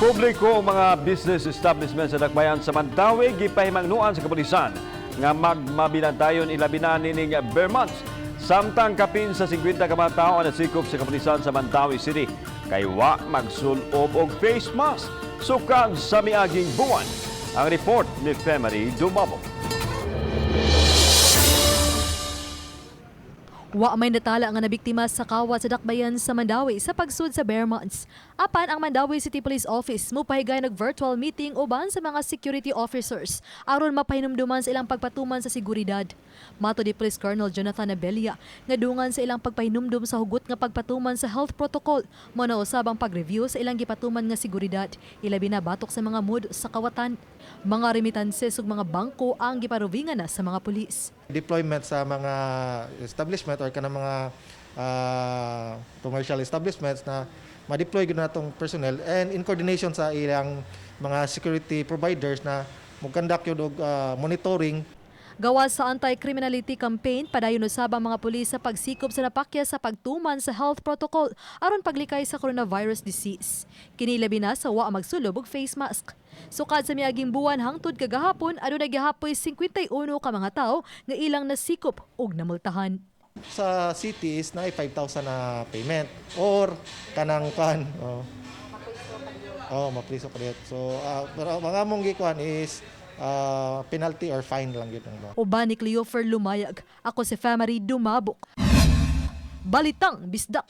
Publiko o mga business establishment sa Dakbayan sa Mandawi gipahimangnuan sa kapulisan nga magmabilantayon ilabi na nining bare months. Samtang kapin sa 50 ka mga tao ang nasikop sa kapulisan sa Mandawi City kay wa magsulob og face mask sukad sa miaging buwan. Ang report ni Femery Dumabo. Wa may natala nga nabiktima sa kawat sa Dakbayan sa Mandawi sa pagsud sa bare months. Apan ang Mandawi City Police Office mupahigay nag-virtual meeting uban sa mga security officers aron mapahinumduman sa ilang pagpatuman sa seguridad. Mato di Police Colonel Jonathan Abelia nga dungan sa ilang pagpahinumdum sa hugot nga pagpatuman sa health protocol mo na usab ang pag-review sa ilang gipatuman nga seguridad ilabi na batok sa mga mood sa kawatan. Mga remittances ug mga bangko ang giparuvingan na sa mga pulis. Deployment sa mga establishment or kanang mga commercial establishments na ma-deploy gud natong personnel and in coordination sa ilang mga security providers na mo-conduct yun og monitoring. Gawas sa anti-criminality campaign, padayon usab ang mga pulis sa pagsikop sa napakya sa pagtuman sa health protocol aron paglikay sa coronavirus disease. Kini labi na sa wa magsulob og face mask. Sukad sa miaging buwan hangtod kagahapon, adunay gihapoy 51 ka mga tawo nga ilang nasikop og namultahan. Sa cities na 5,000 na payment or kanang kan mapriso pa dit. So pero mga mong gikuan is penalty or fine lang yun. Uban ni Cleofer Lumayag, ako si Femery Dumabok. Balitang Bisdak.